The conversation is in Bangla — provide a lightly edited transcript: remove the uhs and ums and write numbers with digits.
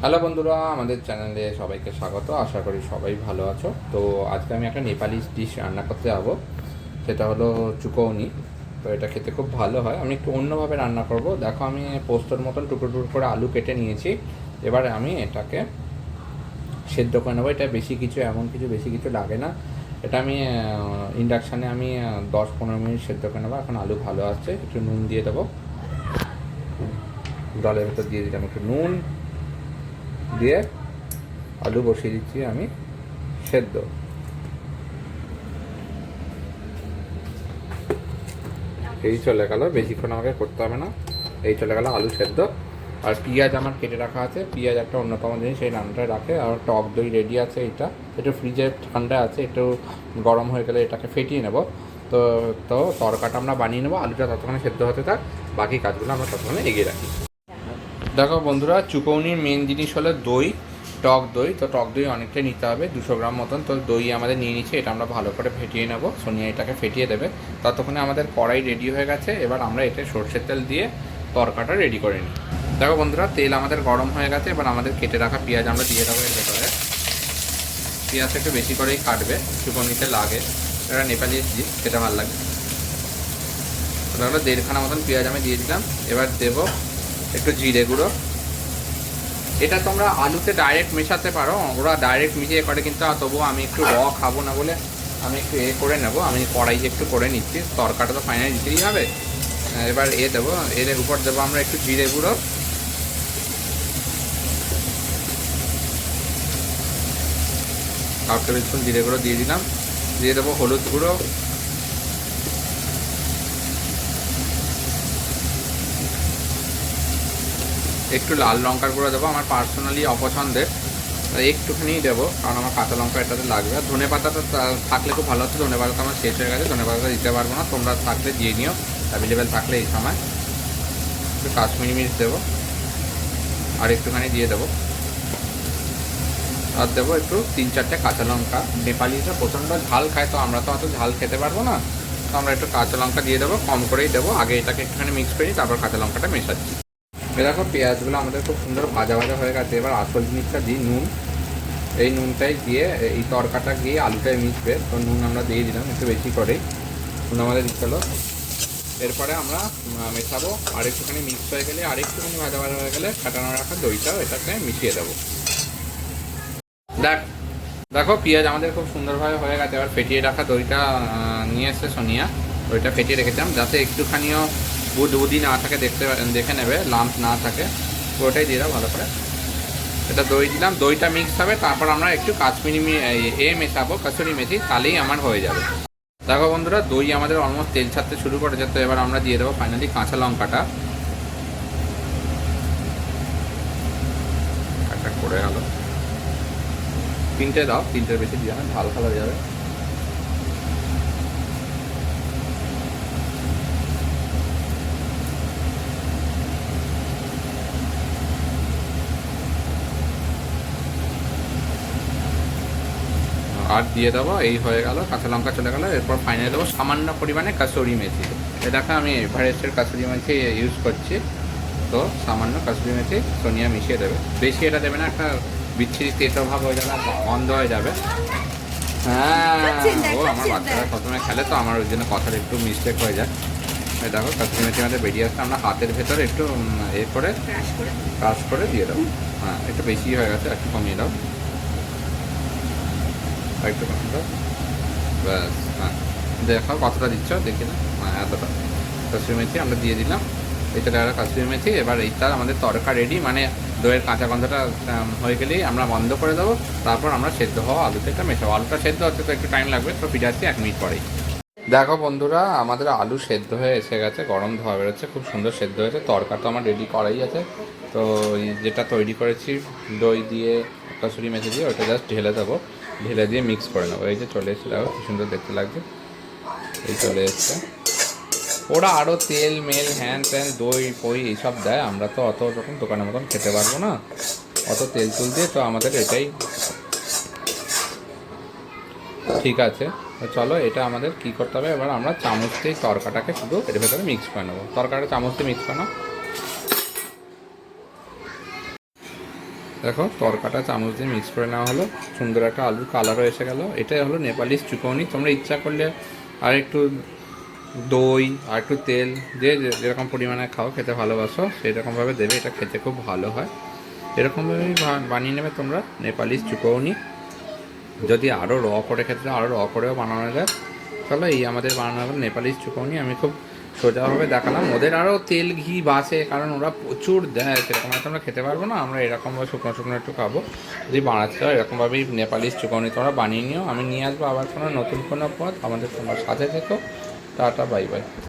হ্যালো বন্ধুরা, আমাদের চ্যানেলে সবাইকে স্বাগত। আশা করি সবাই ভালো আছো। তো আজকে আমি একটা নেপালি ডিশ রান্না করতে যাবো, সেটা হলো চুকৌনি। তো এটা খেতে খুব ভালো হয়। আমি একটু অন্যভাবে রান্না করব। দেখো, আমি পোস্তর মতন টুকরো টুকরো করে আলু কেটে নিয়েছি। এবারে আমি এটাকে সেদ্ধ করে নেবো। এটা বেশি কিছু লাগে না। এটা আমি ইন্ডাকশানে আমি 10-15 মিনিট সেদ্ধ করে নেবো। এখন আলু ভালো আসছে, একটু নুন দিয়ে দেবো। জলের ভেতর দিয়ে দিলাম একটু নুন দিয়ে আলু বসিয়ে দিচ্ছি আমি সেদ্ধ। এই চলে গেল, বেশিক্ষণ আমাকে করতে হবে না। এই চলে গেল আলু সেদ্ধ। আর পেঁয়াজ আমার কেটে রাখা আছে। পেঁয়াজ একটা অন্যতম জিনিস এই রান্নাটায় রাখে। আর টক দই রেডি আছে। এটা একটু ফ্রিজে ঠান্ডা আছে, একটু গরম হয়ে গেলে এটাকে ফেটিয়ে নেব। তো তো তরকাটা আমরা বানিয়ে নেবো। আলুটা ততক্ষণে সেদ্ধ হতে থাক, বাকি কাজগুলো আমরা ততক্ষণে এগিয়ে রাখি। দেখো বন্ধুরা, চুকৌনির মেন জিনিস হলো দই, টক দই। তো টক দই অনেকটাই নিতে হবে, 200 গ্রাম মতন। তো দই আমাদের নিয়ে নিচ্ছে, এটা আমরা ভালো করে ফেটিয়ে নেবো। সোনিয়া এটাকে ফেটিয়ে দেবে। ততক্ষণে আমাদের কড়াই রেডি হয়ে গেছে। এবার আমরা এতে সর্ষের তেল দিয়ে তরকাটা রেডি করে নিই। দেখো বন্ধুরা, তেল আমাদের গরম হয়ে গেছে। এবার আমাদের কেটে রাখা পেঁয়াজ আমরা দিয়ে দেবো এর ভেতরে। পেঁয়াজটা একটু বেশি করেই কাটবে, চুকৌনিতে লাগে। এটা নেপালি ডিশ, খেতে ভালো লাগে। ওটা হলো 1.5খানা মতন পেঁয়াজ আমি দিয়ে দিলাম। এবার দেবো একটু জিরে গুঁড়ো। এটা তোমরা আলুতে ডাইরেক্ট মেশাতে পারো, ওরা ডাইরেক্ট মিশিয়ে করে, কিন্তু তবুও আমি একটু খাবো না বলে আমি একটু করে নেবো। আমি কড়াই একটু করে নিচ্ছি, তরকাটা তো ফাইনালি দিতেই হবে। এবার দেবো, এর উপর দেবো আমরা একটু জিরে গুঁড়ো, হাফ টেবিল স্পুন জিরে গুঁড়ো দিয়ে দিলাম। দিয়ে দেবো হলুদ গুঁড়ো, একটু লাল লঙ্কার গুঁড়ো দেবো, আমার পার্সোনালি অপছন্দের, একটুখানি দেবো কারণ আমার কাঁচা লঙ্কা এটাতে লাগবে। আর ধনে পাতাটা থাকলে খুব ভালো হতো। ধনে পাতাটা আমার শেষ হয়ে গেছে, ধনে পাতাটা দিতে পারবো না। তোমরা থাকলে দিয়ে নিও, অ্যাভেলেবেল থাকলে এই সময়। একটু কাশ্মীরি মির্চ দেবো, আর একটুখানি দিয়ে দেবো। আর দেবো একটু 3-4টে কাঁচা লঙ্কা। নেপালিরা প্রচণ্ড ঝাল খায়, তো আমরা তো অত ঝাল খেতে পারবো না। তো আমরা একটু কাঁচা লঙ্কা দিয়ে দেবো, কম করেই দেবো। আগে এটাকে একটুখানি মিক্স করি, তারপর কাঁচা লঙ্কাটা মেশাচ্ছি। দেখো, পেঁয়াজগুলো আমাদের খুব সুন্দর ভাজা ভাজা হয়ে গেছে। এবার আসল জিনিসটা দিই, নুন। এই নুনটাই দিয়ে এই তরকাটা গিয়ে আলুটায় মিশবে। তো নুন আমরা দিয়ে দিলাম একটু বেশি করেই, নুন আমাদের দিতে হলো। এরপরে আমরা মেশাবো, আর একটুখানি মিক্স হয়ে গেলে, আর একটুখানি ভাজা ভাজা হয়ে গেলে ফাটানো রাখা দইটাও এটাকে মিশিয়ে দেবো। দেখো, পেঁয়াজ আমাদের খুব সুন্দরভাবে হয়ে গেছে। এবার ফেটিয়ে রাখা দইটা নিয়ে এসছে সোনিয়া। দইটা ফেটিয়ে রেখেছিলাম যাতে একটুখানিও বুদবুদি না থাকে, দেখে নেবে, লাম্প না থাকে। তো ওটাই দিয়ে দাও ভালো করে। এটা দই দিলাম, দইটা মিক্স হবে। তারপর আমরা একটু কাশ্মীরি মেশাবো, কাসুরি মেথি, তাহলেই আমার হয়ে যাবে। দেখো বন্ধুরা, দই আমাদের অলমোস্ট তেল ছাড়তে শুরু করেছে। তো এবার আমরা দিয়ে দেবো ফাইনালি কাঁচা লঙ্কাটা। একটা করে গেল, 3টে দাও, 3টের বেশি দিয়ে না, ঝাল খাওয়া যাবে। আর দিয়ে দেবো, এই হয়ে গেল, কাঁচা লঙ্কা চলে গেলো। এরপর ফাইনালি দেবো সামান্য পরিমাণে কাসুরি মেথি। এটাকে আমি এভারেস্টের কাসুরি মেথি ইউজ করছি। তো সামান্য কাসুরি মেথি সোনিয়া মিশিয়ে দেবে, বেশি এটা দেবে না, একটা বিচ্ছিরি তেতো ভাব হয়ে যাবে, বন্ধ হয়ে যাবে। হ্যাঁ, ও আমার বাচ্চারা প্রথমে খেলে, তো আমার ওই জন্য কথার একটু মিস্টেক হয়ে যায়। দেখো, কাসুরি মেথি আমাদের বেরিয়ে আসছে। আমরা হাতের ভেতরে একটু করে ক্রাশ করে দিয়ে দেবো। হ্যাঁ, একটু বেশি হয়ে গেছে, একটু কমিয়ে দাও, একটু কমিয়ে দাও, ব্যাস। হ্যাঁ, দেখো কতটা দিচ্ছ, দেখি না। হ্যাঁ, এতটা কাসুরি মেথি আমরা দিয়ে দিলাম। এটা দেখা কাসুরি মেথি। এবার এইটা আমাদের তরকা রেডি, মানে দইয়ের কাঁচা গন্ধটা হয়ে গেলেই আমরা বন্ধ করে দেবো। তারপর আমরা সেদ্ধ হওয়া আলুতে এটা মেশাবো। আলুটা সেদ্ধ হচ্ছে, তো একটু টাইম লাগবে। তো ফিরে আসছি 1 মিনিট পরেই। দেখো বন্ধুরা, আমাদের আলু সেদ্ধ হয়ে এসে গেছে, গরম ধোয়া বেরোচ্ছে, খুব সুন্দর সেদ্ধ হয়েছে। তরকা তো আমার রেডি করাই আছে। তো যেটা তৈরি করেছি দই দিয়ে, কাসুরি মেথি দিয়ে, ওটা জাস্ট ঢেলে দেবো। ঢেলে দিয়ে মিক্স করে নেবো। এই যে চলে এসেছে, দেখো কি সুন্দর দেখতে লাগছে। এই চলে এসছে। ওরা আরও তেল মেল হ্যান ত্যান দই ফই এইসব দেয়, আমরা তো অত রকম দোকানের মতন খেতে পারবো না অত তেল তুল দিয়ে। তো আমাদের এটাই ঠিক আছে। তো চলো, এটা আমাদের কী করতে হবে, এবার আমরা চামচ দিয়ে তরকাটাকে শুধু এর ভেতরে মিক্স করে নেবো। তরকাটা চামচ দিয়ে মিক্স করে নাও। দেখো তরকাটা চামচ দিয়ে মিক্স করে নেওয়া হলো, সুন্দর একটা আলুর কালারও এসে গেল। এটাই হলো নেপালি চুকৌনি। তোমরা ইচ্ছা করলে আর একটু দই আর একটু তেল যেরকম পরিমাণে খাও, খেতে ভালোবাসো সেই রকমভাবে দেবে, এটা খেতে খুব ভালো হয়। এরকমভাবেই বানিয়ে নেবে তোমরা নেপালি চুকৌনি। যদি আরও র করে খেতে আরও র করেও বানানো যায়। চলো এই আমাদের বানানো হলো নেপালি চুকৌনি। আমি খুব সোজাভাবে দেখালাম, ওদের আরও তেল ঘি বাসে কারণ ওরা প্রচুর দেয়, সেরকম হয়তো আমরা খেতে পারবো না, আমরা এরকমভাবে শুকনো শুকনো একটু খাবো। যদি বানাতে চাও এরকমভাবেই নেপালি চুকৌনি তোমরা বানিয়ে নিও। আমি নিয়ে আসবো আবার কোনো নতুন কোনো পদ, আমাদের তোমরা সাথে থেকো। Tata, bye bye.